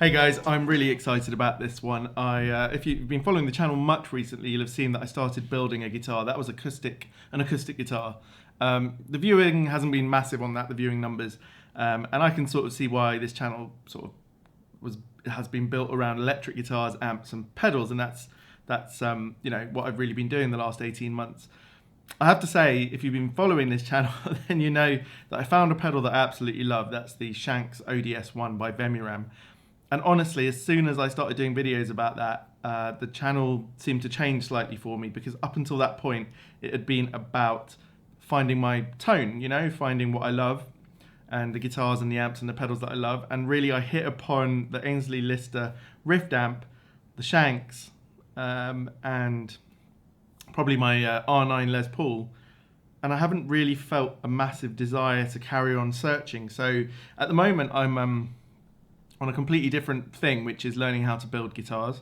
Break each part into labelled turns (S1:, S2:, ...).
S1: Hey guys, I'm really excited about this one. If you've been following the channel much recently, you'll have seen that I started building a guitar. That was an acoustic guitar. The viewing hasn't been massive on that, the viewing numbers, and I can sort of see why this channel has been built around electric guitars, amps, and pedals, and that's what I've really been doing the last 18 months. I have to say, if you've been following this channel, then you know that I found a pedal that I absolutely love. That's the Shanks ODS1 by Vemuram. And honestly, as soon as I started doing videos about that, the channel seemed to change slightly for me, because up until that point, it had been about finding my tone, finding what I love, and the guitars and the amps and the pedals that I love. And really, I hit upon the Ainsley Lister Rift amp, the Shanks, and probably my R9 Les Paul. And I haven't really felt a massive desire to carry on searching. So at the moment, I'm on a completely different thing, which is learning how to build guitars.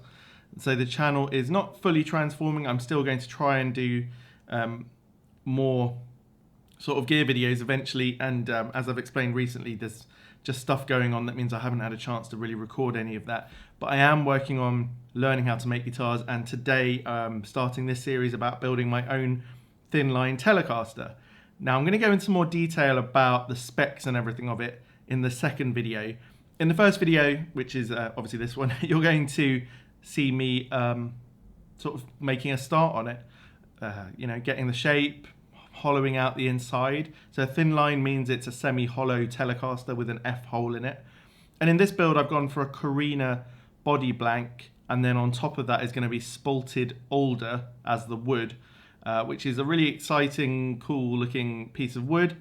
S1: So the channel is not fully transforming. I'm still going to try and do more sort of gear videos eventually, and as I've explained recently, there's just stuff going on that means I haven't had a chance to really record any of that. But I am working on learning how to make guitars, and today starting this series about building my own Thinline Telecaster. Now I'm going to go into more detail about the specs and everything of it in the second video. In the first video, which is obviously this one, you're going to see me sort of making a start on it, getting the shape, hollowing out the inside. So Thinline means it's a semi-hollow Telecaster with an F hole in it. And in this build, I've gone for a Carina body blank, and then on top of that is going to be spalted alder as the wood, which is a really exciting, cool looking piece of wood.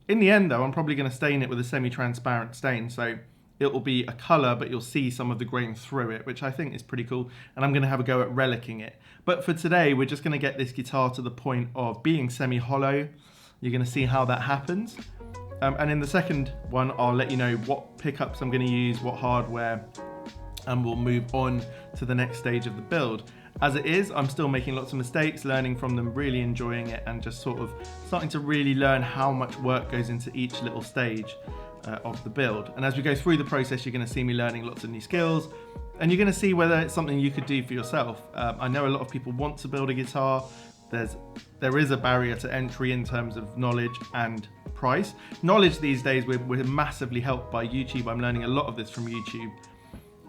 S1: In the end though, I'm probably going to stain it with a semi-transparent stain, so it will be a colour, but you'll see some of the grain through it, which I think is pretty cool, and I'm going to have a go at relicking it. But for today, we're just going to get this guitar to the point of being semi-hollow. You're going to see how that happens. And in the second one, I'll let you know what pickups I'm going to use, what hardware, and we'll move on to the next stage of the build. As it is, I'm still making lots of mistakes, learning from them, really enjoying it, and just sort of starting to really learn how much work goes into each little stage of the build. And as we go through the process, you're going to see me learning lots of new skills, and you're going to see whether it's something you could do for yourself. I know a lot of people want to build a guitar. There is a barrier to entry in terms of knowledge and price. Knowledge these days, we're massively helped by YouTube. I'm learning a lot of this from YouTube.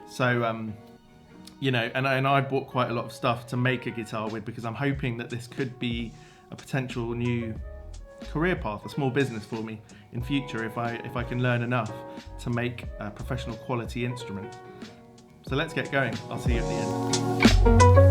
S1: So, and I bought quite a lot of stuff to make a guitar with, because I'm hoping that this could be a potential new career path, a small business for me in future if I can learn enough to make a professional quality instrument. So let's get going. I'll see you at the end.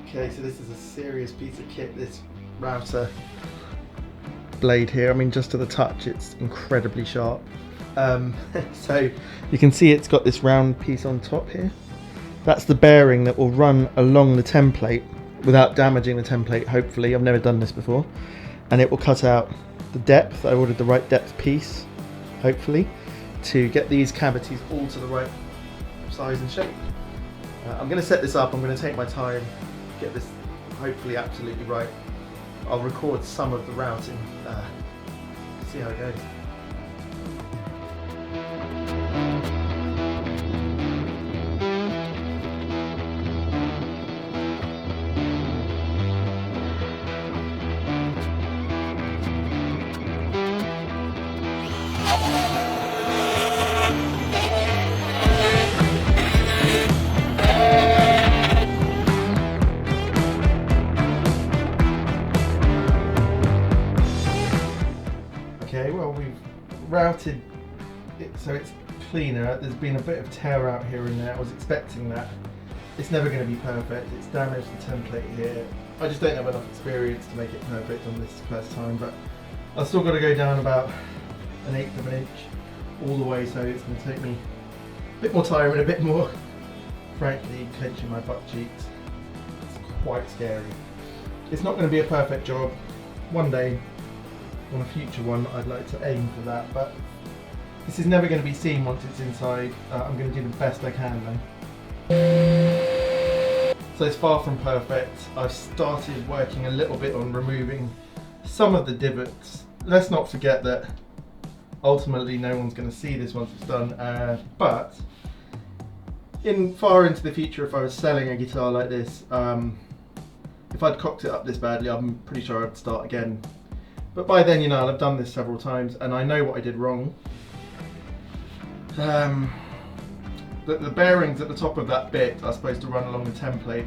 S1: Okay, so this is a serious piece of kit, this router blade here. I mean, just to the touch, it's incredibly sharp. So you can see it's got this round piece on top here. That's the bearing that will run along the template without damaging the template, hopefully. I've never done this before. And it will cut out the depth. I ordered the right depth piece, hopefully, to get these cavities all to the right size and shape. I'm going to set this up. I'm going to take my time, get this hopefully absolutely right. I'll record some of the routing, see how it goes. Okay, well, we've routed it so it's cleaner. There's been a bit of tear out here and there. I was expecting that. It's never going to be perfect. It's damaged the template here. I just don't have enough experience to make it perfect on this first time, but I've still got to go down about 1/8 of an inch all the way, so it's going to take me a bit more time and a bit more, frankly, clenching my butt cheeks. It's quite scary. It's not going to be a perfect job. One day, on a future one, I'd like to aim for that, but this is never going to be seen once it's inside. I'm going to do the best I can though. So it's far from perfect. I've started working a little bit on removing some of the divots. Let's not forget that ultimately no one's going to see this once it's done, but far into the future, if I was selling a guitar like this, if I'd cocked it up this badly, I'm pretty sure I'd start again. But by then, you know, I've done this several times and I know what I did wrong. The bearings at the top of that bit are supposed to run along the template,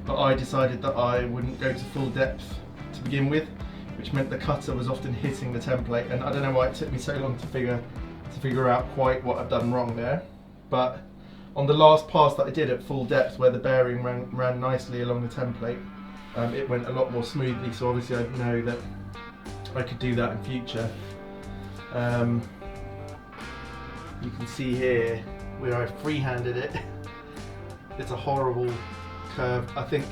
S1: but I decided that I wouldn't go to full depth to begin with, which meant the cutter was often hitting the template, and I don't know why it took me so long to figure out quite what I've done wrong there. But on the last pass that I did at full depth, where the bearing ran nicely along the template, it went a lot more smoothly, so obviously I know that I could do that in future. You can see here where I freehanded it. It's a horrible curve. I think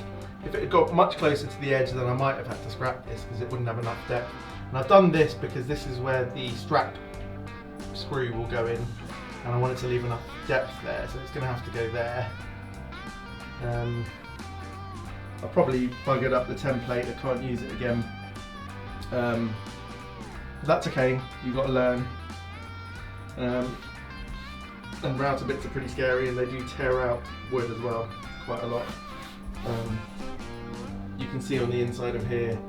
S1: if it had got much closer to the edge, then I might have had to scrap this because it wouldn't have enough depth. And I've done this because this is where the strap screw will go in, and I wanted to leave enough depth there, so it's going to have to go there. I probably buggered up the template. I can't use it again. That's okay, you've got to learn. And router bits are pretty scary, and they do tear out wood as well, quite a lot. You can see on the inside of here,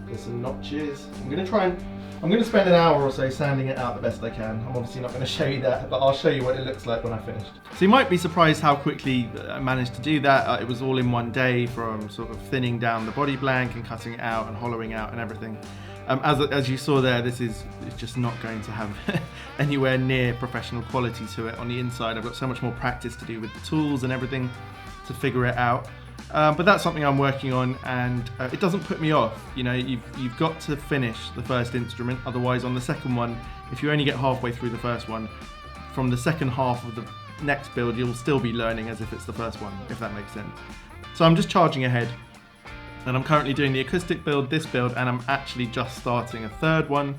S1: there's some notches. I'm going to spend an hour or so sanding it out the best I can. I'm obviously not going to show you that, but I'll show you what it looks like when I finished. So you might be surprised how quickly I managed to do that. It was all in one day, from sort of thinning down the body blank and cutting it out and hollowing out and everything. As you saw there, it's just not going to have anywhere near professional quality to it on the inside. I've got so much more practice to do with the tools and everything to figure it out. But that's something I'm working on, and it doesn't put me off. You know, you've got to finish the first instrument, otherwise on the second one, if you only get halfway through the first one, from the second half of the next build, you'll still be learning as if it's the first one, if that makes sense. So I'm just charging ahead. And I'm currently doing the acoustic build, this build, and I'm actually just starting a third one,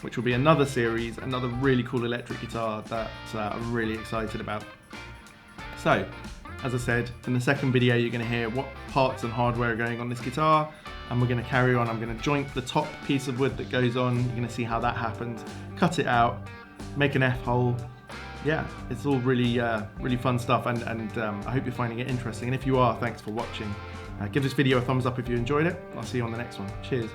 S1: which will be another series, another really cool electric guitar that I'm really excited about. So, as I said, in the second video you're going to hear what parts and hardware are going on this guitar, and we're going to carry on. I'm going to joint the top piece of wood that goes on. You're going to see how that happens, cut it out, make an F-hole. Yeah, it's all really really fun stuff, and I hope you're finding it interesting, and if you are, thanks for watching. Give this video a thumbs up if you enjoyed it. I'll see you on the next one. Cheers.